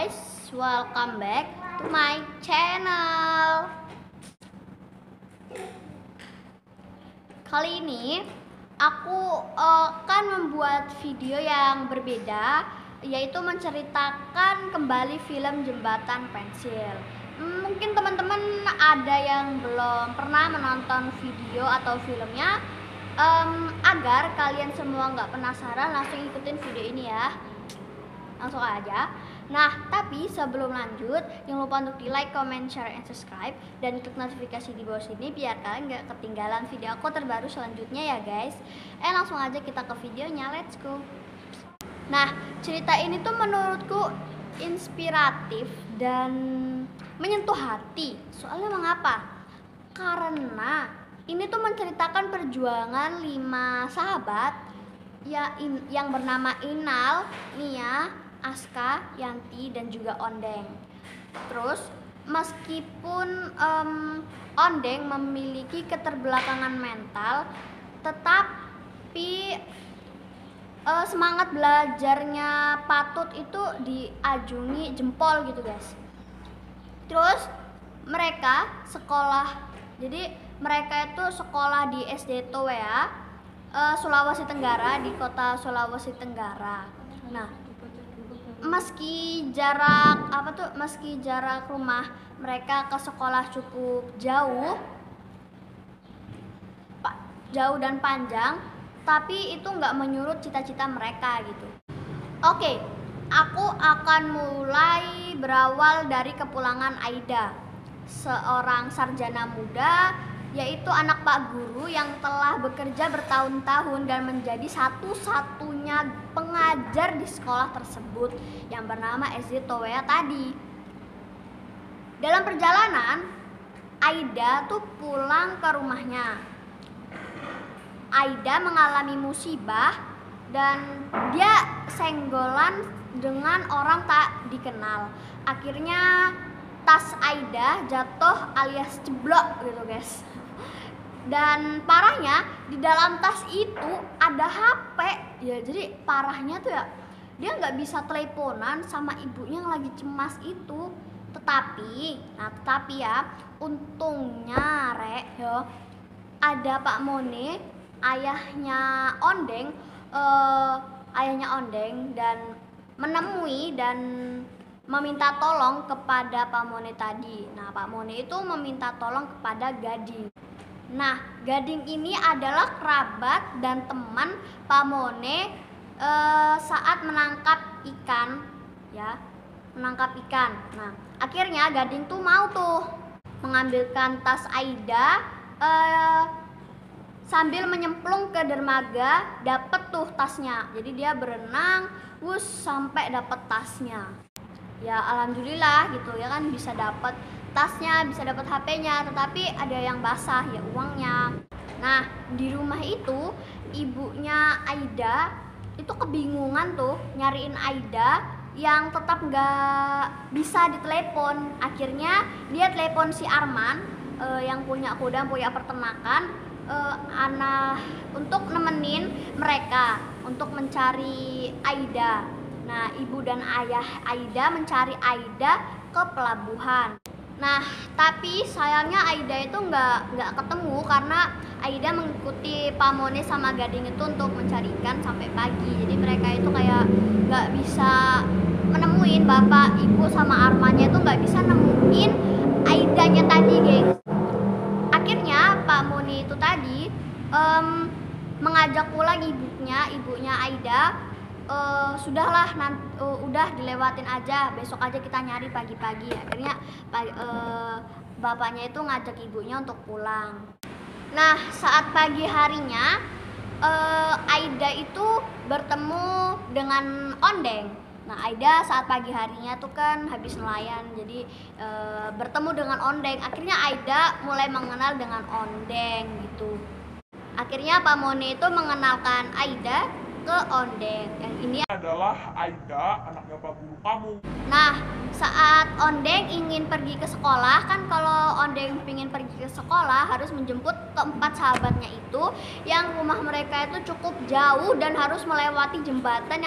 guys, welcome back to my channel. Kali ini aku akan membuat video yang berbeda, yaitu menceritakan kembali film Jembatan Pensil. Mungkin teman-teman ada yang belum pernah menonton video atau filmnya. Agar kalian semua nggak penasaran, langsung ikutin video ini ya, langsung aja. Nah, tapi sebelum lanjut, jangan lupa untuk di like, comment, share, and subscribe, dan klik notifikasi di bawah sini biar kalian nggak ketinggalan video aku terbaru selanjutnya ya guys. Langsung aja kita ke videonya, let's go. Nah, cerita ini tuh menurutku inspiratif dan menyentuh hati. Soalnya mengapa? Karena ini tuh menceritakan perjuangan 5 sahabat ya, yang bernama Inal, Nia, Aska, Yanti, dan juga Ondeng. Terus meskipun Ondeng memiliki keterbelakangan mental, tetapi semangat belajarnya patut itu diajungi jempol gitu guys. Terus mereka sekolah, jadi mereka itu sekolah di SD Towea, Sulawesi Tenggara, di kota Sulawesi Tenggara. Nah, meski jarak rumah mereka ke sekolah cukup jauh dan panjang, tapi itu nggak menyurut cita-cita mereka gitu. Oke, aku akan mulai berawal dari kepulangan Aida, seorang sarjana muda, yaitu anak Pak Guru yang telah bekerja bertahun-tahun dan menjadi satu-satunya pengajar di sekolah tersebut yang bernama SD Towea tadi. Dalam perjalanan, Aida tuh pulang ke rumahnya. Aida mengalami musibah dan dia senggolan dengan orang tak dikenal. Akhirnya tas Aida jatuh alias ceblok gitu guys. Dan parahnya di dalam tas itu ada HP ya, jadi parahnya tuh ya, dia nggak bisa teleponan sama ibunya yang lagi cemas itu. Tetapi ya, untungnya ada Pak Mone, ayahnya Ondeng, dan menemui dan meminta tolong kepada Pak Mone tadi. Nah, Pak Mone itu meminta tolong kepada Gading. Nah, Gading ini adalah kerabat dan teman Pak Mone saat menangkap ikan ya, Nah, akhirnya Gading tuh mau tuh mengambilkan tas Aida, sambil menyemplung ke dermaga, dapet tuh tasnya. Jadi dia berenang, sampai dapet tasnya. Ya alhamdulillah gitu ya kan, bisa dapat tasnya, bisa dapat HP-nya, tetapi ada yang basah ya, uangnya. Nah, di rumah itu ibunya Aida itu kebingungan tuh nyariin Aida yang tetap nggak bisa ditelepon. Akhirnya dia telepon si Arman, yang punya kuda, punya peternakan, untuk nemenin mereka untuk mencari Aida. Nah, ibu dan ayah Aida mencari Aida ke pelabuhan. Nah, tapi sayangnya Aida itu nggak ketemu karena Aida mengikuti Pak Mone sama Gading itu untuk mencari ikan sampai pagi. Jadi mereka itu kayak nggak bisa menemuin bapak, ibu, sama Armannya itu nggak bisa nemuin Aidanya tadi, gengs. Akhirnya Pak Mone itu tadi mengajak pulang ibunya Aida. Sudahlah, udah dilewatin aja, besok aja kita nyari pagi-pagi. Akhirnya bapaknya itu ngajak ibunya untuk pulang. Nah, saat pagi harinya Aida itu bertemu dengan Ondeng. Nah, Aida saat pagi harinya tuh kan habis nelayan, jadi bertemu dengan Ondeng. Akhirnya Aida mulai mengenal dengan Ondeng gitu. Akhirnya Pak Mone itu mengenalkan Aida ke Ondeng, yang ini adalah Aida, anaknya Pak Guru kamu. Nah, saat Ondeng ingin pergi ke sekolah, kan kalau Ondeng ingin pergi ke sekolah harus menjemput keempat sahabatnya itu, yang rumah mereka itu cukup jauh dan harus melewati jembatan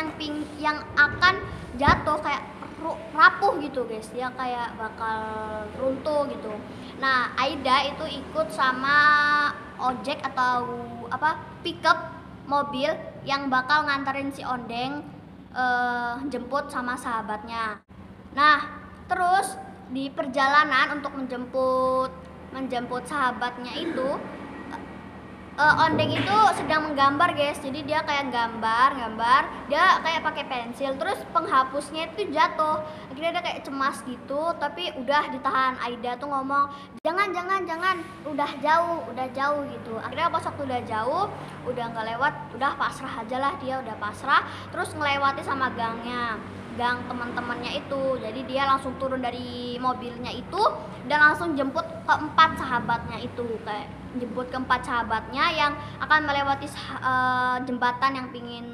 yang akan jatuh, kayak rapuh gitu guys, dia kayak bakal runtuh gitu. Nah Aida itu ikut sama ojek atau apa pickup mobil yang bakal nganterin si Ondeng jemput sama sahabatnya. Nah terus di perjalanan untuk menjemput sahabatnya itu Ondeng itu sedang menggambar guys, jadi dia kayak gambar dia kayak pakai pensil, terus penghapusnya itu jatuh, akhirnya dia kayak cemas gitu, tapi udah ditahan. Aida tuh ngomong jangan, udah jauh gitu. Akhirnya pas waktu udah jauh, udah nggak lewat, udah pasrah aja lah, dia udah pasrah, terus ngelewati sama gang teman-temannya itu. Jadi dia langsung turun dari mobilnya itu dan langsung jemput keempat sahabatnya itu, kayak jemput keempat sahabatnya yang akan melewati jembatan yang pingin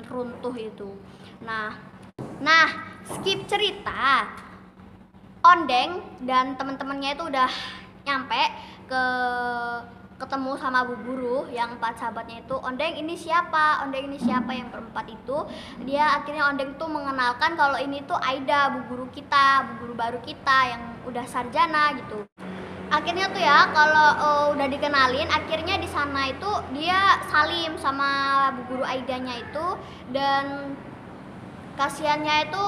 runtuh itu. Nah skip cerita, Ondeng dan teman-temannya itu udah nyampe ketemu sama Bu Guru yang empat sahabatnya itu. Ondeng ini siapa yang berempat itu. Dia akhirnya Ondeng tuh mengenalkan kalau ini tuh Aida, bu guru baru kita yang udah sarjana gitu. Akhirnya tuh ya kalau udah dikenalin, akhirnya di sana itu dia salim sama bu guru Aidanya itu, dan kasihannya itu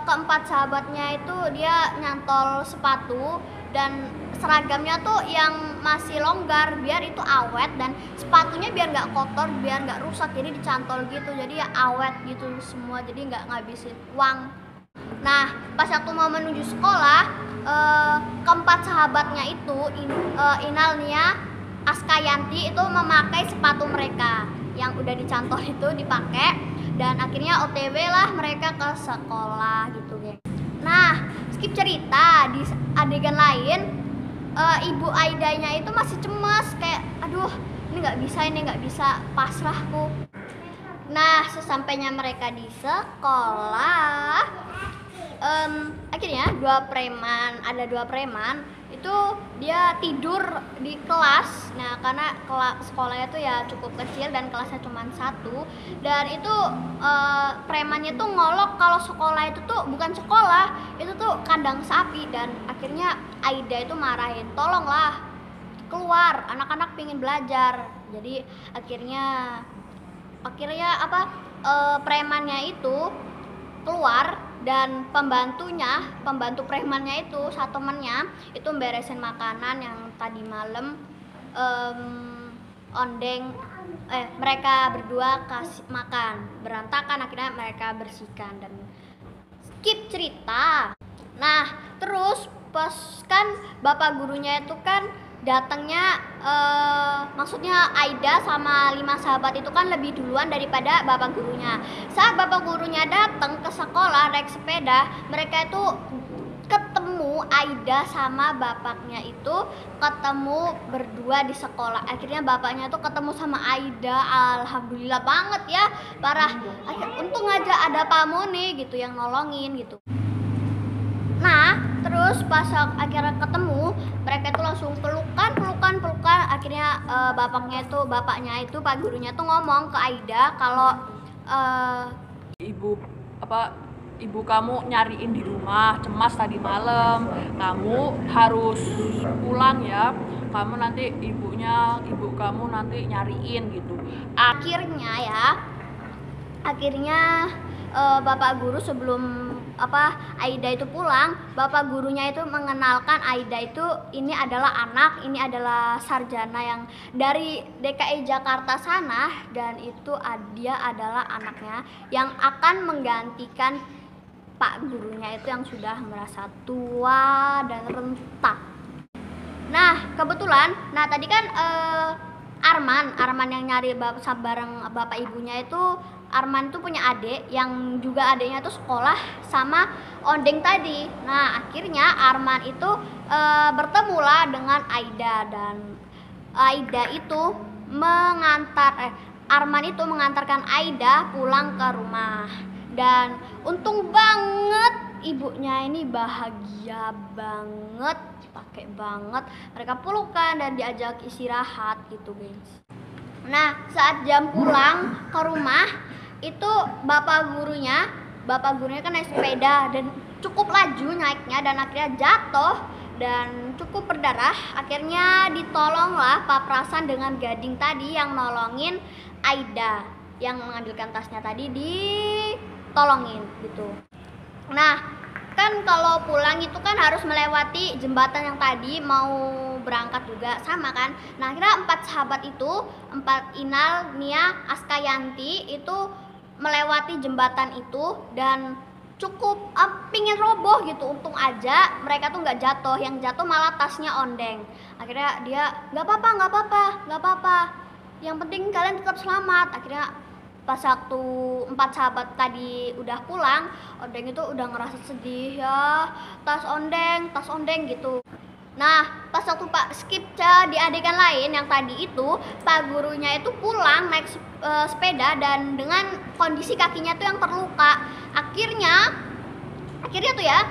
keempat sahabatnya itu dia nyantol sepatu dan seragamnya tuh yang masih longgar biar itu awet, dan sepatunya biar nggak kotor, biar nggak rusak, jadi dicantol gitu, jadi ya awet gitu semua, jadi nggak ngabisin uang. Nah pas waktu mau menuju sekolah, keempat sahabatnya itu Inalnia, Askayanti itu memakai sepatu mereka yang udah dicantol itu dipakai, dan akhirnya OTW lah mereka ke sekolah gitu guys. Nah skip cerita, di adegan lain ibu Aidanya itu masih cemas, kayak aduh ini nggak bisa, pasrahku. Nah sesampainya mereka di sekolah, akhirnya ada dua preman itu dia tidur di kelas. Nah karena sekolahnya tuh ya cukup kecil dan kelasnya cuma satu, dan itu premannya tuh ngolok kalau sekolah itu tuh bukan sekolah, itu tuh kandang sapi, dan akhirnya Aida itu marahin, tolonglah keluar, anak-anak pingin belajar. Jadi akhirnya premannya itu keluar, dan pembantu premannya itu satu temennya itu beresin makanan yang tadi malam mereka berdua kasih makan berantakan, akhirnya mereka bersihkan. Dan skip cerita. Nah terus pas kan bapak gurunya itu kan datangnya, maksudnya Aida sama 5 sahabat itu kan lebih duluan daripada bapak gurunya. Saat bapak gurunya datang ke sekolah naik sepeda, mereka itu ketemu Aida sama bapaknya itu ketemu berdua di sekolah. Akhirnya bapaknya tuh ketemu sama Aida, alhamdulillah banget ya, parah. Untung aja ada Pak Mone gitu yang nolongin gitu. Nah terus pas akhirnya ketemu, mereka itu langsung pelukan. Akhirnya bapaknya itu pak gurunya tuh ngomong ke Aida kalau ibu kamu nyariin di rumah, cemas tadi malam, kamu harus pulang ya, kamu nanti ibu kamu nanti nyariin gitu. Akhirnya bapak guru sebelum Aida itu pulang, bapak gurunya itu mengenalkan Aida itu ini adalah sarjana yang dari DKI Jakarta sana, dan itu dia adalah anaknya yang akan menggantikan pak gurunya itu yang sudah merasa tua dan renta. Nah kebetulan, tadi kan Arman yang nyari bareng bapak ibunya itu, Arman tuh punya adik yang juga adiknya tuh sekolah sama Ondeng tadi. Nah akhirnya Arman itu bertemulah dengan Aida, dan Arman itu mengantarkan Aida pulang ke rumah. Dan untung banget ibunya ini bahagia banget, pakai banget, mereka pelukan dan diajak istirahat gitu guys. Nah saat jam pulang ke rumah itu bapak gurunya bapak gurunya kan naik sepeda dan cukup laju naiknya dan akhirnya jatuh dan cukup berdarah. Akhirnya ditolonglah papasan dengan Gading tadi yang nolongin Aida yang mengambilkan tasnya tadi, ditolongin gitu. Nah, kan kalau pulang itu kan harus melewati jembatan yang tadi mau berangkat juga sama kan. Nah, akhirnya 4 sahabat itu, 4 Inal, Nia, Askayanti itu melewati jembatan itu dan cukup pingin roboh gitu. Untung aja mereka tuh nggak jatuh, yang jatuh malah tasnya Ondeng. Akhirnya dia nggak apa-apa, yang penting kalian tetap selamat. Akhirnya pas waktu 4 sahabat tadi udah pulang, Ondeng itu udah ngerasa sedih ya, tas Ondeng gitu. Nah, pas waktu Pak skip di adegan lain yang tadi itu, Pak gurunya itu pulang naik sepeda dan dengan kondisi kakinya tuh yang terluka. Akhirnya tuh ya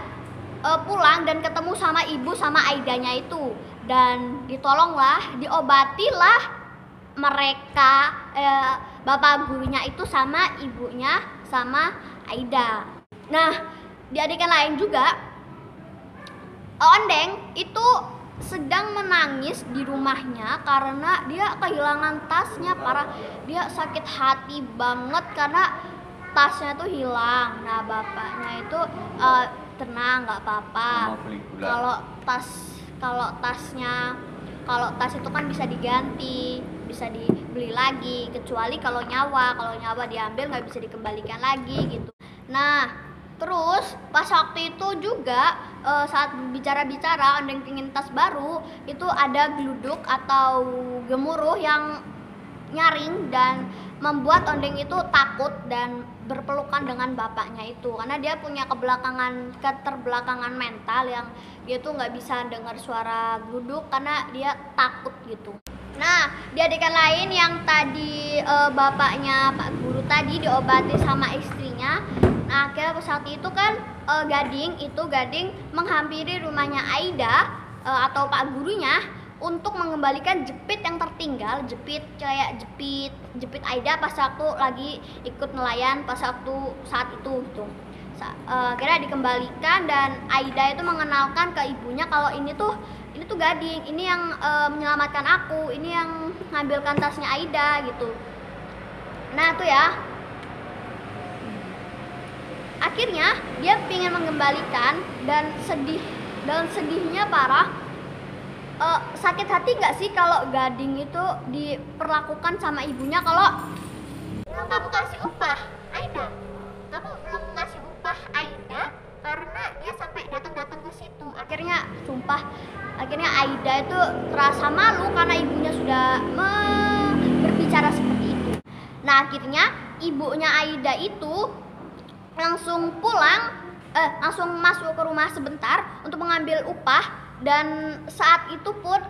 pulang dan ketemu sama ibu sama Aidanya itu dan ditolonglah, diobatilah mereka, bapak gurunya itu sama ibunya sama Aida. Nah, di adegan lain juga Ondeng itu sedang menangis di rumahnya karena dia kehilangan tasnya parah. Dia sakit hati banget karena tasnya tuh hilang. Nah, bapaknya itu tenang, nggak apa-apa. Kalau tas itu kan bisa diganti, bisa dibeli lagi, kecuali kalau nyawa diambil nggak bisa dikembalikan lagi gitu. Nah, terus pas waktu itu juga saat bicara-bicara Ondeng pingin tas baru, itu ada geluduk atau gemuruh yang nyaring dan membuat Ondeng itu takut dan berpelukan dengan bapaknya itu karena dia punya keterbelakangan mental yang dia tuh nggak bisa dengar suara geluduk karena dia takut gitu. Nah, di adegan lain yang tadi bapaknya Pak Guru tadi diobati sama istrinya. Nah, akhirnya saat itu kan Gading menghampiri rumahnya Aida atau Pak Gurunya untuk mengembalikan jepit yang tertinggal, jepit Aida pas waktu lagi ikut nelayan pas waktu saat itu gitu. Akhirnya dikembalikan dan Aida itu mengenalkan ke ibunya kalau ini tuh Gading, ini yang menyelamatkan aku, ini yang ngambilkan tasnya Aida gitu. Nah, tuh ya. Akhirnya dia ingin mengembalikan dan sedihnya parah. Sakit hati nggak sih kalau Gading itu diperlakukan sama ibunya kalau kamu kasih upah Aida, kamu belum kasih upah Aida karena dia sampai datang ke situ. Akhirnya Aida itu terasa malu karena ibunya sudah berbicara seperti itu. Nah, akhirnya ibunya Aida itu langsung masuk ke rumah sebentar untuk mengambil upah dan saat itu pun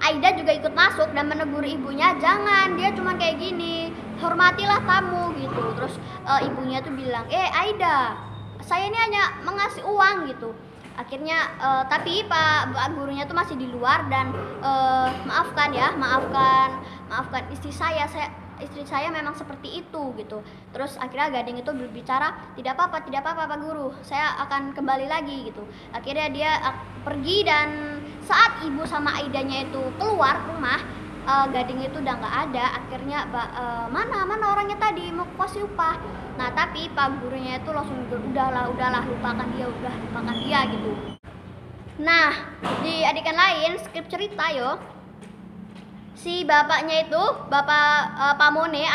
Aida juga ikut masuk dan menegur ibunya, jangan, dia cuma kayak gini, hormatilah tamu gitu. Terus ibunya tuh bilang, Aida, saya ini hanya mengasih uang gitu. Akhirnya tapi Pak Gurunya tuh masih di luar dan maafkan istri saya memang seperti itu gitu. Terus akhirnya Gading itu berbicara, tidak apa-apa Pak Guru, saya akan kembali lagi gitu. Akhirnya dia pergi dan saat ibu sama Aidanya itu keluar rumah, Gading itu udah nggak ada. Akhirnya mana orangnya tadi mau kasih upah. Nah, tapi Pak Gurunya itu langsung udahlah lupakan dia gitu. Nah, di adegan lain skrip cerita si bapaknya itu, Bapak Pamone,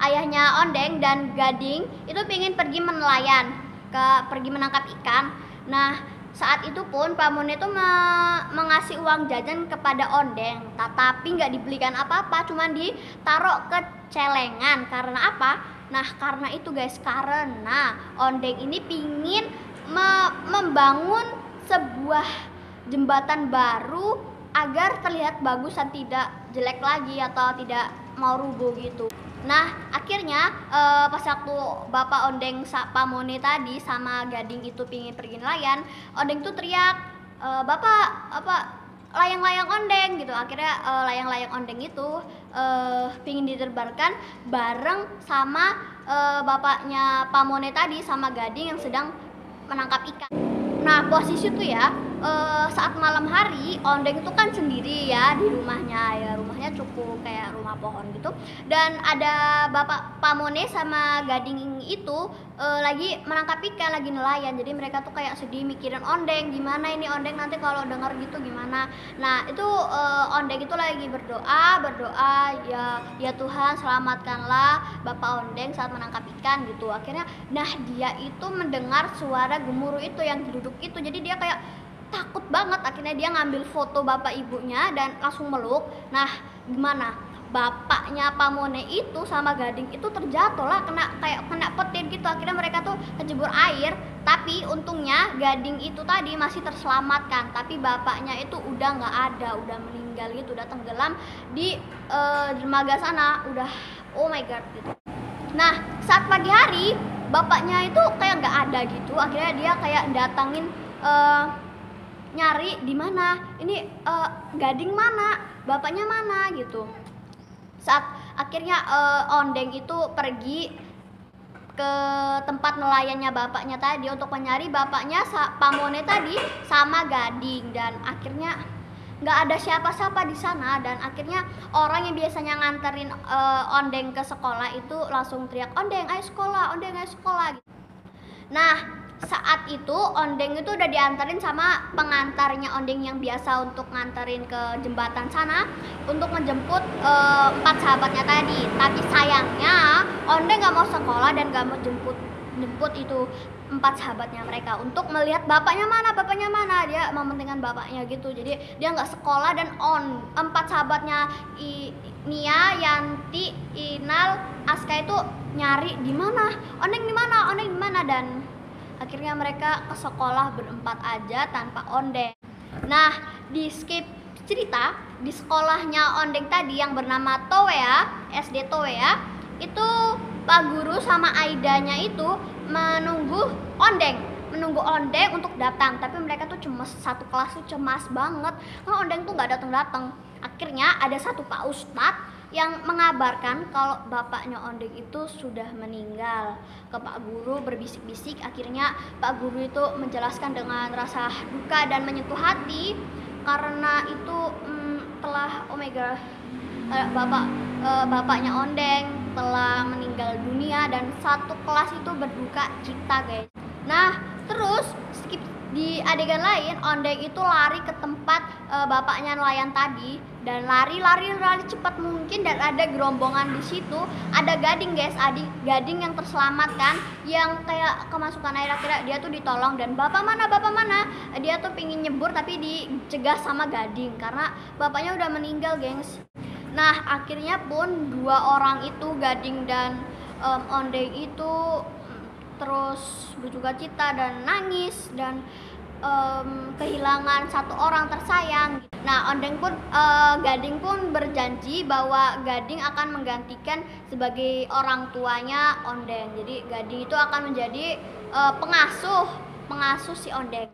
ayahnya Ondeng dan Gading itu pengen pergi pergi menangkap ikan. Nah, saat itu pun Pamone itu mengasih uang jajan kepada Ondeng, tetapi nggak dibelikan apa-apa, cuma ditaruh ke celengan. Karena apa? Nah, karena itu guys, karena Ondeng ini pingin membangun sebuah jembatan baru agar terlihat bagus dan tidak jelek lagi atau tidak mau rubuh gitu. Nah, akhirnya pas waktu Bapak Ondeng Pamone tadi sama Gading itu pingin pergi nelayan, Ondeng tuh teriak, Bapak layang-layang ondeng gitu. Akhirnya layang-layang ondeng itu pingin diterbangkan bareng sama bapaknya Pamone tadi sama Gading yang sedang menangkap ikan. Nah posisi tuh ya saat malam hari ondeng itu kan sendiri ya di rumahnya, ya rumahnya cukup kayak rumah pohon gitu, dan ada bapak Pamone sama Gading itu lagi menangkap ikan, lagi nelayan. Jadi mereka tuh kayak sedih mikirin ondeng, gimana ini ondeng nanti kalau denger gitu gimana. Nah itu ondeng itu lagi berdoa ya Tuhan selamatkanlah bapak ondeng saat menangkap ikan gitu. Akhirnya nah dia itu mendengar suara gemuruh itu yang duduk itu, jadi dia kayak takut banget. Akhirnya dia ngambil foto bapak ibunya dan langsung meluk. Nah gimana, bapaknya Pamone itu sama Gading itu terjatuh lah, kena petir gitu. Akhirnya mereka tuh kecebur air, tapi untungnya Gading itu tadi masih terselamatkan, tapi bapaknya itu udah nggak ada, udah meninggal gitu, udah tenggelam di dermaga sana, udah oh my god gitu. Nah saat pagi hari bapaknya itu kayak nggak ada gitu. Akhirnya dia kayak datangin nyari di mana ini, Gading mana, bapaknya mana gitu. Saat akhirnya ondeng itu pergi ke tempat nelayannya bapaknya tadi untuk mencari bapaknya Pamone tadi sama Gading, dan akhirnya nggak ada siapa-siapa di sana. Dan akhirnya orang yang biasanya nganterin ondeng ke sekolah itu langsung teriak, ondeng ayo sekolah, ondeng ayo sekolah gitu. Nah saat itu ondeng itu udah diantarin sama pengantarnya ondeng yang biasa untuk nganterin ke jembatan sana untuk menjemput 4 sahabatnya tadi. Tapi sayangnya ondeng gak mau sekolah dan gak mau jemput itu 4 sahabatnya mereka untuk melihat bapaknya mana, dia mementingkan bapaknya gitu. Jadi dia nggak sekolah, dan 4 sahabatnya Nia, Yanti, Inal, Aska itu nyari di mana ondeng, di mana, dan akhirnya mereka ke sekolah berempat aja tanpa ondeng. Nah di skip cerita, di sekolahnya ondeng tadi yang bernama Towea, SD Towea, itu Pak Guru sama Aidanya itu menunggu ondeng untuk datang. Tapi mereka tuh satu kelas tuh cemas banget karena ondeng tuh nggak datang. Akhirnya ada satu Pak Ustadz yang mengabarkan kalau bapaknya ondeng itu sudah meninggal ke Pak Guru, berbisik-bisik. Akhirnya Pak Guru itu menjelaskan dengan rasa duka dan menyentuh hati karena itu telah oh my god, bapaknya ondeng telah meninggal dunia, dan satu kelas itu berduka cita guys. Nah terus skip di adegan lain, ondeng itu lari ke tempat bapaknya nelayan tadi, dan lari cepat mungkin, dan ada gerombongan di situ. Ada Gading guys, Gading yang terselamatkan, yang kayak kemasukan air. Akhirnya dia tuh ditolong, dan bapak mana, dia tuh pingin nyebur tapi dicegah sama Gading karena bapaknya udah meninggal gengs. Nah akhirnya pun 2 orang itu, Gading dan ondeng itu terus berduka cita dan nangis, dan kehilangan satu orang tersayang. Nah Gading pun berjanji bahwa Gading akan menggantikan sebagai orang tuanya ondeng. Jadi Gading itu akan menjadi pengasuh si ondeng.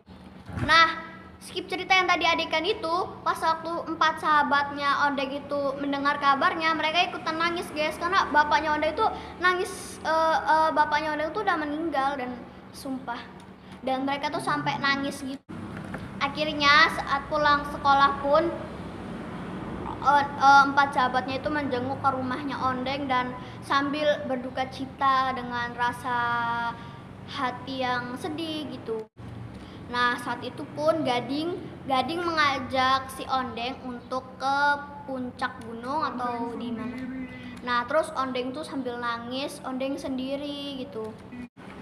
Nah skip cerita yang tadi adegan itu, pas waktu 4 sahabatnya ondeng itu mendengar kabarnya, mereka ikutan nangis guys, karena bapaknya ondeng itu nangis. Bapaknya ondeng itu udah meninggal, dan sumpah, dan mereka tuh sampai nangis gitu. Akhirnya saat pulang sekolah pun 4 sahabatnya itu menjenguk ke rumahnya ondeng dan sambil berduka cita dengan rasa hati yang sedih gitu. Nah saat itu pun Gading mengajak si ondeng untuk ke puncak gunung atau di mana. Nah terus ondeng tuh sambil nangis, ondeng sendiri gitu.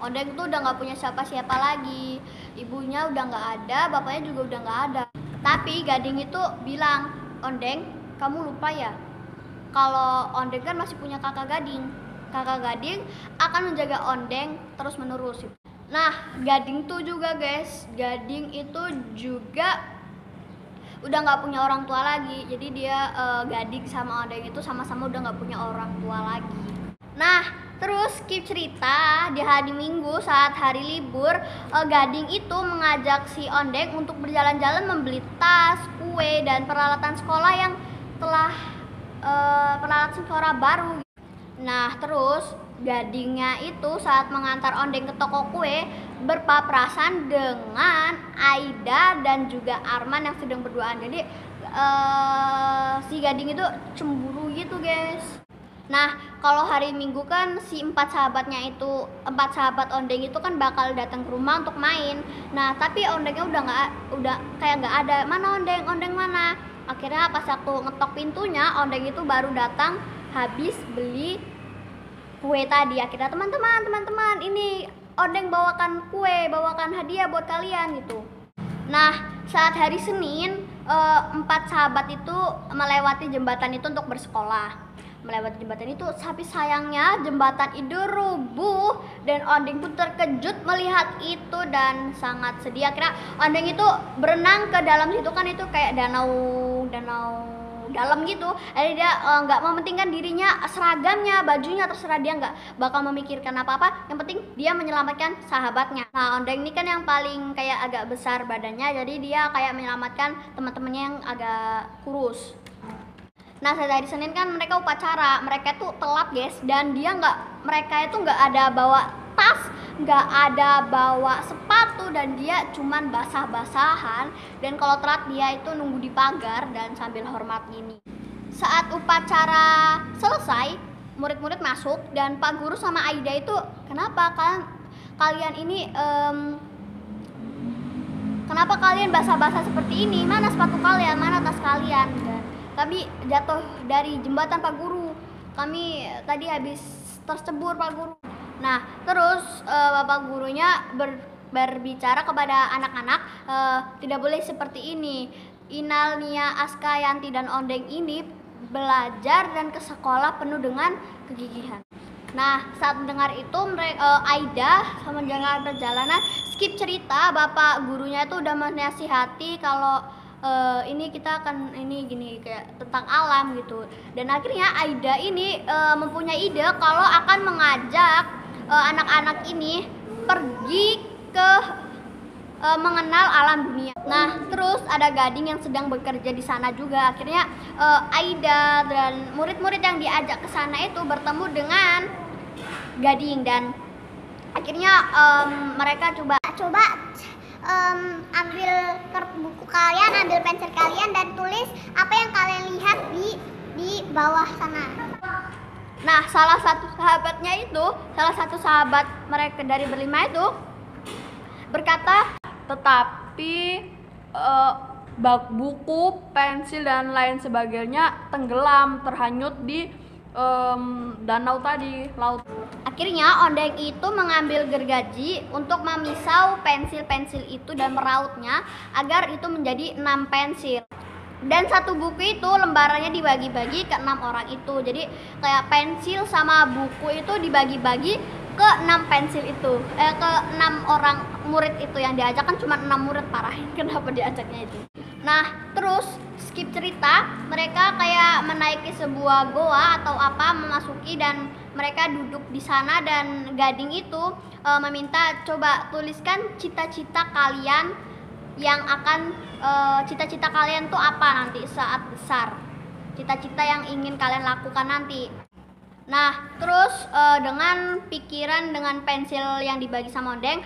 Ondeng tuh udah nggak punya siapa-siapa lagi, ibunya udah nggak ada, bapaknya juga udah nggak ada. Tapi Gading itu bilang, ondeng kamu lupa ya kalau ondeng kan masih punya kakak Gading. Kakak Gading akan menjaga ondeng terus menerus. Nah Gading tuh juga guys, Gading itu juga udah nggak punya orang tua lagi. Jadi dia Gading sama ondeng itu sama-sama udah nggak punya orang tua lagi. Nah terus skip cerita di hari Minggu saat hari libur, Gading itu mengajak si Ondeng untuk berjalan-jalan membeli tas, kue, dan peralatan sekolah yang telah peralatan sekolah baru. Nah, terus Gadingnya itu saat mengantar Ondeng ke toko kue berpapasan dengan Aida dan juga Arman yang sedang berduaan. Jadi si Gading itu cemburu gitu, guys. Nah, kalau hari Minggu kan si empat sahabat Ondeng itu kan bakal datang ke rumah untuk main. Nah, tapi Ondengnya udah kayak nggak ada. Mana Ondeng mana? Akhirnya pas aku ngetok pintunya, Ondeng itu baru datang habis beli kue tadi. Akhirnya teman-teman, ini Ondeng bawakan kue, bawakan hadiah buat kalian gitu. Nah, saat hari Senin, empat sahabat itu melewati jembatan itu untuk bersekolah. Melewati jembatan itu, tapi sayangnya jembatan itu rubuh dan Ondeng pun terkejut melihat itu dan sangat sedih. Akhirnya Ondeng itu berenang ke dalam situ, kan itu kayak danau dalam gitu. Jadi dia nggak mementingkan dirinya, seragamnya, bajunya, terserah, dia nggak bakal memikirkan apa-apa. Yang penting dia menyelamatkan sahabatnya. Nah, Ondeng ini kan yang paling kayak agak besar badannya, jadi dia kayak menyelamatkan teman-temannya yang agak kurus. Nah, saat hari Senin kan mereka upacara, mereka tuh telat, guys, dan mereka itu nggak ada bawa tas, nggak ada bawa sepatu, dan dia cuman basah-basahan. Dan kalau telat dia itu nunggu di pagar dan sambil hormat gini. Saat upacara selesai, murid-murid masuk dan Pak Guru sama Aida itu, kenapa kalian ini kenapa kalian basah-basah seperti ini? Mana sepatu kalian? Mana tas kalian? Dan kami jatuh dari jembatan, Pak Guru. Kami tadi habis tercebur, Pak Guru. Nah, terus Bapak gurunya berbicara kepada anak-anak, tidak boleh seperti ini. Inal, Nia, Aska, Yanti, dan Ondeng ini belajar dan ke sekolah penuh dengan kegigihan. Nah, saat mendengar itu, Aida sama mendengar perjalanan skip cerita, Bapak gurunya itu udah menasihati kalau ini kita akan ini gini kayak tentang alam gitu. Dan akhirnya Aida ini mempunyai ide kalau akan mengajak anak-anak ini pergi ke mengenal alam dunia. Nah, terus ada Gading yang sedang bekerja di sana juga. Akhirnya Aida dan murid-murid yang diajak ke sana itu bertemu dengan Gading, dan akhirnya mereka coba ambil buku kalian, ambil pensil kalian, dan tulis apa yang kalian lihat di bawah sana. Nah, salah satu sahabat mereka dari berlima itu berkata, tetapi buku, pensil, dan lain sebagainya tenggelam, terhanyut di danau tadi, laut. Akhirnya Ondeng itu mengambil gergaji untuk memisau pensil-pensil itu dan merautnya agar itu menjadi 6 pensil. Dan satu buku itu lembarannya dibagi-bagi ke 6 orang itu. Jadi kayak pensil sama buku itu dibagi-bagi ke 6 pensil itu. Ke 6 orang murid itu yang diajak, kan cuma 6 murid, parahin kenapa diajaknya itu. Nah, terus skip cerita, mereka kayak menaiki sebuah goa atau apa, memasuki, dan mereka duduk di sana, dan Gading itu meminta coba tuliskan cita-cita kalian yang akan cita-cita kalian tuh apa nanti saat besar. Cita-cita yang ingin kalian lakukan nanti. Nah, terus dengan pikiran, dengan pensil yang dibagi sama Ondeng,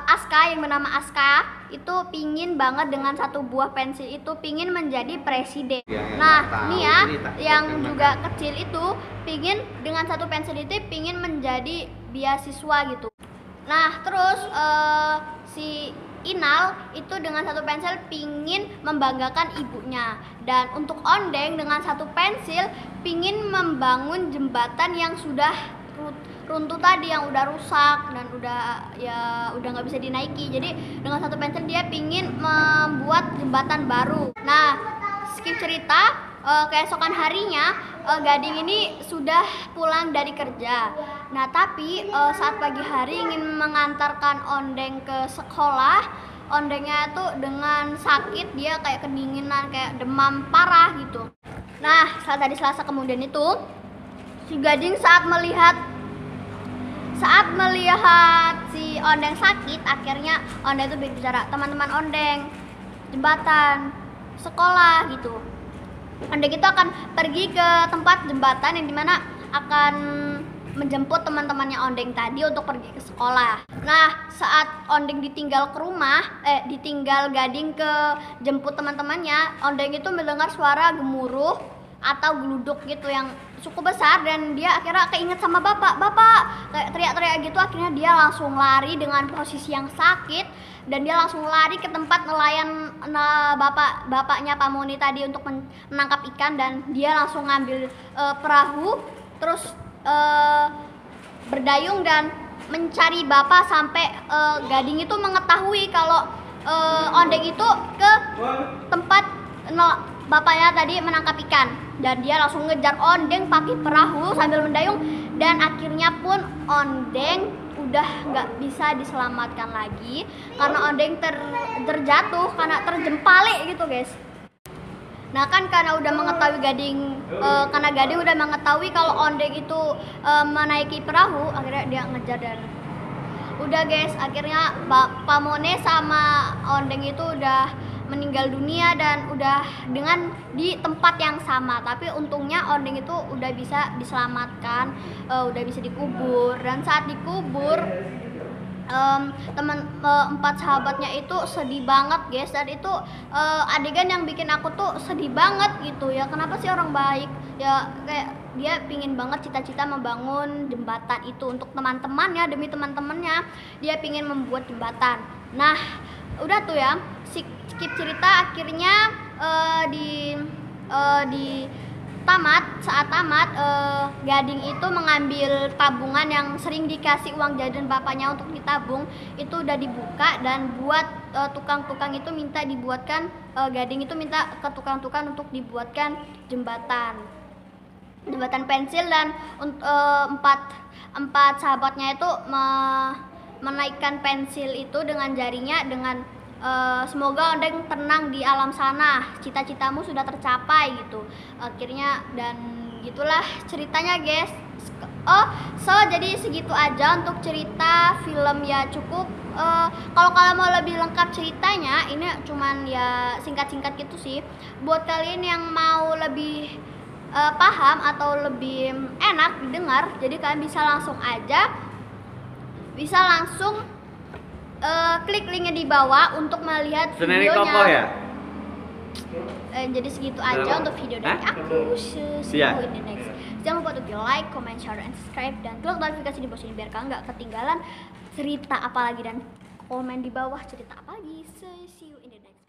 Aska yang bernama Aska itu pingin banget dengan satu buah pensil itu pingin menjadi presiden. Nah, Nia yang juga kecil itu pingin dengan satu pensil itu pingin menjadi beasiswa gitu. Nah, terus si Inal itu dengan satu pensil pingin membanggakan ibunya, dan untuk Ondeng dengan satu pensil pingin membangun jembatan yang sudah runtuh tadi, yang udah rusak dan udah nggak bisa dinaiki. Jadi dengan satu pensil dia pingin membuat jembatan baru. Nah, skip cerita, keesokan harinya Gading ini sudah pulang dari kerja. Nah, tapi saat pagi hari ingin mengantarkan Ondeng ke sekolah, Ondengnya tuh dengan sakit, dia kayak kedinginan, kayak demam parah gitu. Nah, saat hari Selasa kemudian itu si Gading saat melihat saat melihat si Ondeng sakit, akhirnya Ondeng itu berbicara, teman-teman Ondeng, jembatan, sekolah gitu. Ondeng itu akan pergi ke tempat jembatan yang dimana akan menjemput teman-temannya Ondeng tadi untuk pergi ke sekolah. Nah, saat Ondeng ditinggal ke rumah, ditinggal Gading ke jemput teman-temannya, Ondeng itu mendengar suara gemuruh atau geluduk gitu yang cukup besar, dan dia akhirnya keinget sama bapak, kayak teriak-teriak gitu. Akhirnya dia langsung lari dengan posisi yang sakit, dan dia langsung lari ke tempat nelayan bapaknya Pak Moni tadi untuk menangkap ikan, dan dia langsung ngambil perahu terus berdayung dan mencari bapak sampai Gading itu mengetahui kalau Ondeng itu ke tempat bapaknya tadi menangkap ikan, dan dia langsung ngejar Ondeng pakai perahu sambil mendayung, dan akhirnya pun Ondeng udah nggak bisa diselamatkan lagi karena Ondeng terjatuh karena terjempalik gitu guys. Nah kan karena udah mengetahui karena Gading udah mengetahui kalau Ondeng itu menaiki perahu, akhirnya dia ngejar dan udah guys, akhirnya Pak Mone sama Ondeng itu udah meninggal dunia dan udah dengan di tempat yang sama. Tapi untungnya Ondeng itu udah bisa diselamatkan, udah bisa dikubur, dan saat dikubur empat sahabatnya itu sedih banget guys, dan itu adegan yang bikin aku tuh sedih banget gitu ya. Kenapa sih orang baik ya, kayak dia pingin banget cita-cita membangun jembatan itu untuk teman-temannya, demi teman-temannya dia pingin membuat jembatan. Nah udah tuh ya, skip cerita, akhirnya di saat tamat Gading itu mengambil tabungan yang sering dikasih uang jajan bapaknya untuk ditabung, itu udah dibuka, dan buat tukang-tukang itu minta dibuatkan, Gading itu minta ke tukang-tukang untuk dibuatkan jembatan pensil, dan empat sahabatnya itu menaikkan pensil itu dengan jarinya dengan semoga Ondeng tenang di alam sana, cita-citamu sudah tercapai gitu. Akhirnya, dan gitulah ceritanya guys. Jadi segitu aja untuk cerita film ya, cukup. Kalau kalian mau lebih lengkap ceritanya, ini cuman ya singkat-singkat gitu sih. Buat kalian yang mau lebih paham atau lebih enak didengar, jadi kalian bisa langsung klik linknya di bawah untuk melihat videonya. Ya? Jadi segitu aja untuk video dari aku. See you in the next. Jangan lupa untuk di like, comment, share, and subscribe, dan klik notifikasi di bawah sini biar kalian nggak ketinggalan cerita apa lagi, dan komen di bawah cerita apa lagi. See you in the next.